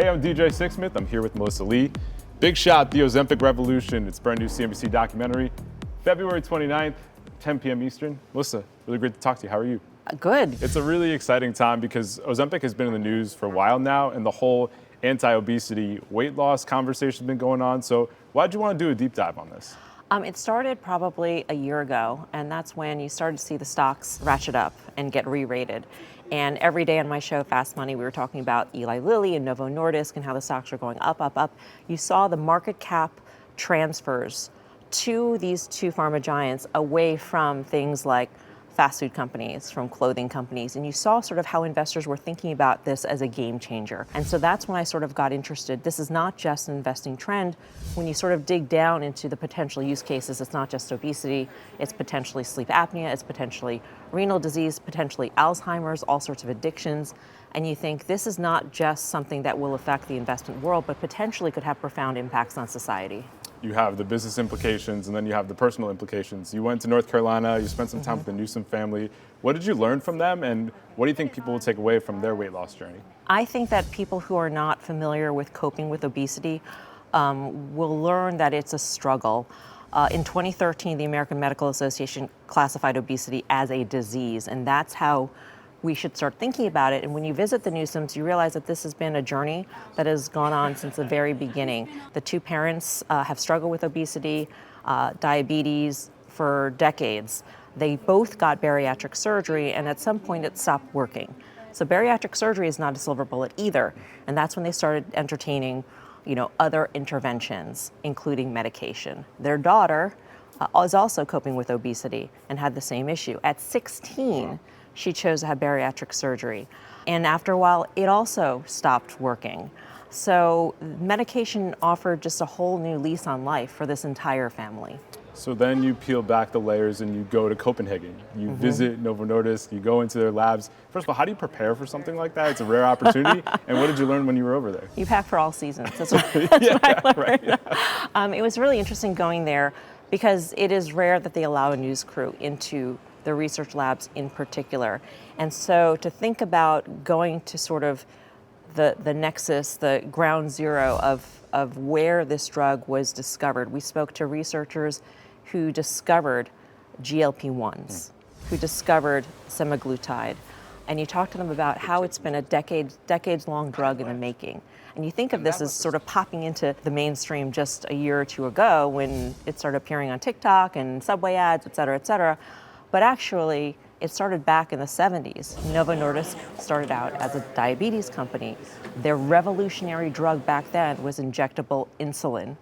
Hey, I'm DJ Sixsmith. I'm here with Melissa Lee. Big shot, the Ozempic Revolution. It's a brand new CNBC documentary. February 29th, 10 p.m. Eastern. Melissa, really great to talk to you. How are you? Good. It's a really exciting time because Ozempic has been in the news for a while now, and the whole anti-obesity weight loss conversation has been going on. So why'd you want to do a deep dive on this? It started probably a year ago, and that's when you started to see the stocks ratchet up and get re-rated. And every day on my show, Fast Money, we were talking about Eli Lilly and Novo Nordisk and how the stocks are going up, up, up. You saw the market cap transfers to these two pharma giants away from things like fast food companies, from clothing companies, and you saw sort of how investors were thinking about this as a game changer. And so that's when I sort of got interested. This is not just an investing trend. When you sort of dig down into the potential use cases, it's not just obesity, it's potentially sleep apnea, it's potentially renal disease, potentially Alzheimer's, all sorts of addictions. And you think this is not just something that will affect the investment world, but potentially could have profound impacts on society. You have the business implications, and then you have the personal implications. You went to North Carolina, you spent some time with the Newsom family. What did you learn from them, and what do you think people will take away from their weight loss journey? I think that people who are not familiar with coping with obesity will learn that it's a struggle. In 2013, the American Medical Association classified obesity as a disease, and that's how we should start thinking about it. And when you visit the Newsoms, you realize that this has been a journey that has gone on since the very beginning. The two parents have struggled with obesity, diabetes for decades. They both got bariatric surgery, and at some point it stopped working. So bariatric surgery is not a silver bullet either. And that's when they started entertaining, other interventions, including medication. Their daughter is also coping with obesity and had the same issue. At 16, she chose to have bariatric surgery. And after a while, it also stopped working. So medication offered just a whole new lease on life for this entire family. So then you peel back the layers and you go to Copenhagen. You visit Novo Nordisk, you go into their labs. First of all, how do you prepare for something like that? It's a rare opportunity. And what did you learn when you were over there? You pack for all seasons. That's what I learned. Right, yeah. It was really interesting going there because it is rare that they allow a news crew into the research labs in particular. And so to think about going to sort of the nexus, the ground zero of where this drug was discovered, we spoke to researchers who discovered GLP-1s, who discovered semaglutide. And you talk to them about how it's been a decades-long drug in the making. And you think of this as sort of popping into the mainstream just a year or two ago when it started appearing on TikTok and Subway ads, et cetera, but actually, it started back in the 70s. Novo Nordisk started out as a diabetes company. Their revolutionary drug back then was injectable insulin.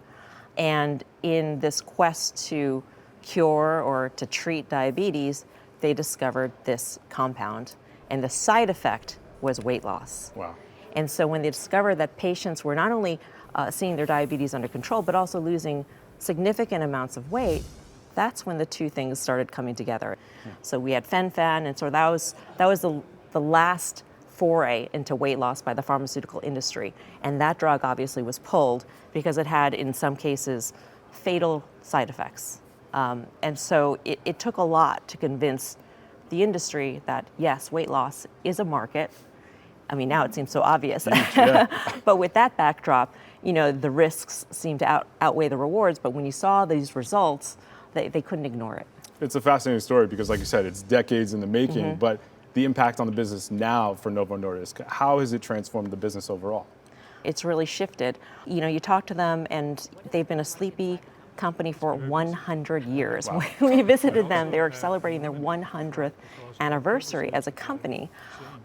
And in this quest to cure or to treat diabetes, they discovered this compound. And the side effect was weight loss. Wow. And so when they discovered that patients were not only seeing their diabetes under control, but also losing significant amounts of weight, that's when the two things started coming together. So we had Fen-Phen, and so that was the last foray into weight loss by the pharmaceutical industry. And that drug obviously was pulled because it had, in some cases, fatal side effects. And so it took a lot to convince the industry that, yes, weight loss is a market. I mean, now it seems so obvious. Yeah. But with that backdrop, the risks seem to outweigh the rewards. But when you saw these results, they couldn't ignore it. It's a fascinating story because, like you said, it's decades in the making, but the impact on the business now for Novo Nordisk, how has it transformed the business overall? It's really shifted. You talk to them and they've been a sleepy company for 100 years. Wow. When we visited them, they were celebrating their 100th anniversary as a company.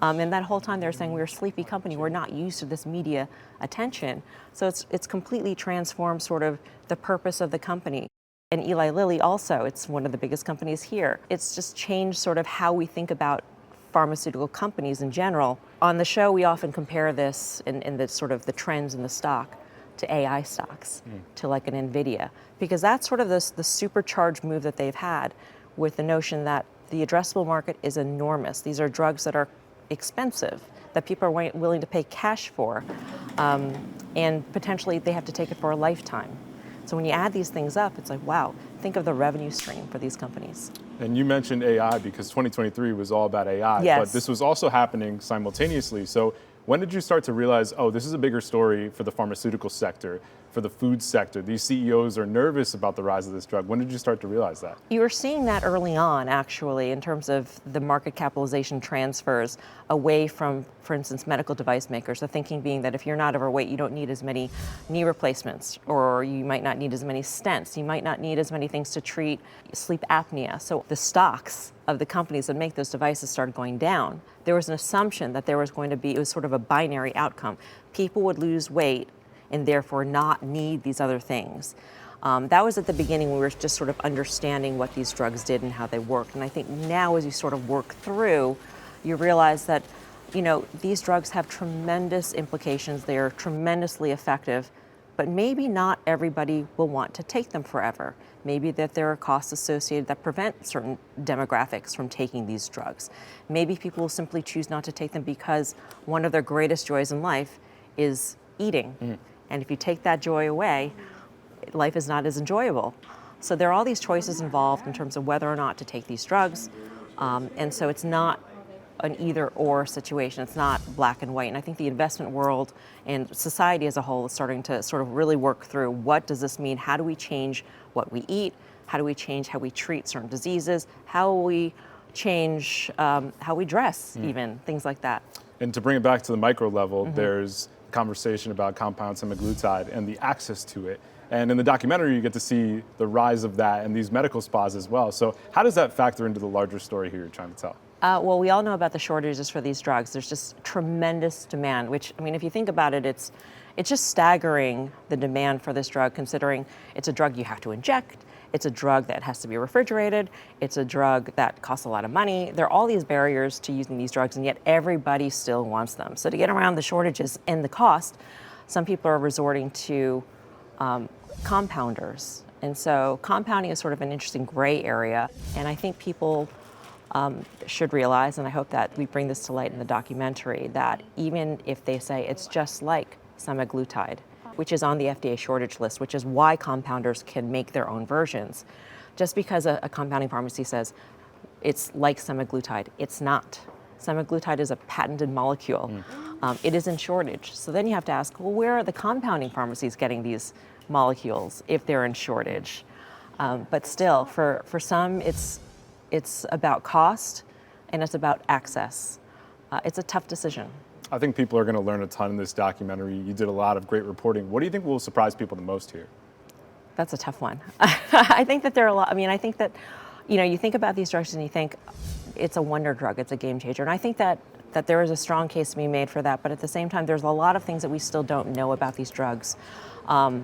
And that whole time they were saying, we're a sleepy company, we're not used to this media attention. So it's completely transformed sort of the purpose of the company. And Eli Lilly also, it's one of the biggest companies here. It's just changed sort of how we think about pharmaceutical companies in general. On the show, we often compare this in the sort of the trends in the stock to AI stocks, to like an NVIDIA, because that's sort of the supercharged move that they've had with the notion that the addressable market is enormous. These are drugs that are expensive, that people are willing to pay cash for, and potentially they have to take it for a lifetime. So when you add these things up, it's like, wow, think of the revenue stream for these companies. And you mentioned AI because 2023 was all about AI, Yes. but this was also happening simultaneously. So When did you start to realize, oh, this is a bigger story for the pharmaceutical sector, for the food sector? These CEOs are nervous about the rise of this drug. When did you start to realize that? You were seeing that early on, actually, in terms of the market capitalization transfers away from, for instance, medical device makers. The thinking being that if you're not overweight, you don't need as many knee replacements, or you might not need as many stents. You might not need as many things to treat sleep apnea. So the stocks of the companies that make those devices started going down. There was an assumption that there was going to be, it was sort of a binary outcome. People would lose weight and therefore not need these other things. That was at the beginning when we were just sort of understanding what these drugs did and how they worked. And I think now as you sort of work through, you realize that, these drugs have tremendous implications. They are tremendously effective, but maybe not everybody will want to take them forever. Maybe that there are costs associated that prevent certain demographics from taking these drugs. Maybe people will simply choose not to take them because one of their greatest joys in life is eating. And if you take that joy away, life is not as enjoyable. So there are all these choices involved in terms of whether or not to take these drugs. And so it's not an either or situation. It's not black and white. And I think the investment world and society as a whole is starting to sort of really work through what does this mean? How do we change what we eat? How do we change how we treat certain diseases? How will we change how we dress, even, things like that. And to bring it back to the micro level, there's a conversation about compound semaglutide and the access to it. And in the documentary, you get to see the rise of that and these medical spas as well. So how does that factor into the larger story here you're trying to tell? Well, we all know about the shortages for these drugs. There's just tremendous demand, which, I mean, if you think about it, it's just staggering, the demand for this drug, considering it's a drug you have to inject, it's a drug that has to be refrigerated, it's a drug that costs a lot of money. There are all these barriers to using these drugs, and yet everybody still wants them. So to get around the shortages and the cost, some people are resorting to compounders. And so compounding is sort of an interesting gray area, and I think people should realize, and I hope that we bring this to light in the documentary, that even if they say it's just like semaglutide, which is on the FDA shortage list, which is why compounders can make their own versions, just because a compounding pharmacy says it's like semaglutide, it's not. Semaglutide is a patented molecule. It is in shortage. So then you have to ask, well, where are the compounding pharmacies getting these molecules if they're in shortage? But still, for some, it's about cost and it's about access. It's a tough decision. I think people are going to learn a ton in this documentary. You did a lot of great reporting. What do you think will surprise people the most here? That's a tough one. I think that there are a lot. I mean, I think that, you think about these drugs and you think it's a wonder drug, it's a game changer. And I think that there is a strong case to be made for that. But at the same time, there's a lot of things that we still don't know about these drugs.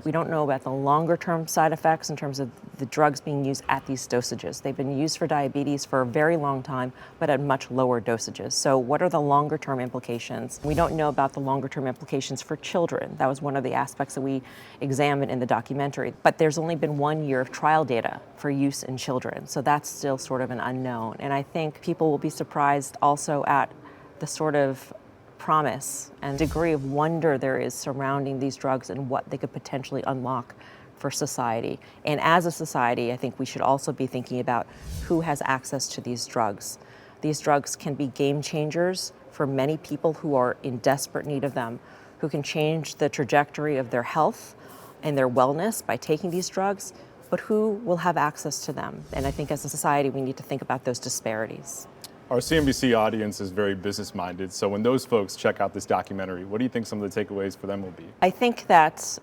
We don't know about the longer term side effects in terms of the drugs being used at these dosages. They've been used for diabetes for a very long time, but at much lower dosages. So what are the longer term implications? We don't know about the longer term implications for children. That was one of the aspects that we examined in the documentary. But there's only been 1 year of trial data for use in children. So that's still sort of an unknown. And I think people will be surprised also at the sort of promise and degree of wonder there is surrounding these drugs and what they could potentially unlock for society. And as a society, I think we should also be thinking about who has access to these drugs. These drugs can be game changers for many people who are in desperate need of them, who can change the trajectory of their health and their wellness by taking these drugs, but who will have access to them? And I think as a society, we need to think about those disparities. Our CNBC audience is very business-minded, so when those folks check out this documentary, what do you think some of the takeaways for them will be? I think that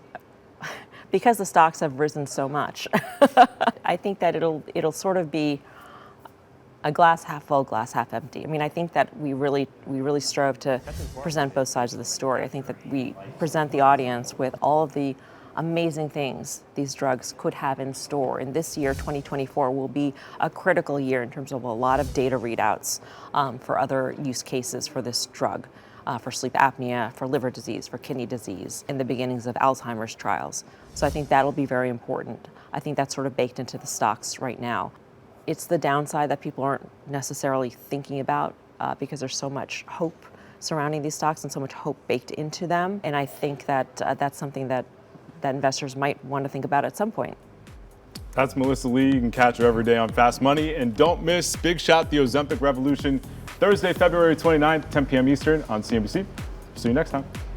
because the stocks have risen so much, I think that it'll sort of be a glass half full, glass half empty. I mean, I think that we really strove to present both sides of the story. I think that we present the audience with all of the amazing things these drugs could have in store. And this year, 2024, will be a critical year in terms of a lot of data readouts for other use cases for this drug, for sleep apnea, for liver disease, for kidney disease, and the beginnings of Alzheimer's trials. So I think that'll be very important. I think that's sort of baked into the stocks right now. It's the downside that people aren't necessarily thinking about because there's so much hope surrounding these stocks and so much hope baked into them. And I think that that's something that investors might want to think about at some point. That's Melissa Lee. You can catch her every day on Fast Money. And don't miss Big Shot, the Ozempic Revolution, Thursday, February 29th, 10 p.m. Eastern on CNBC. See you next time.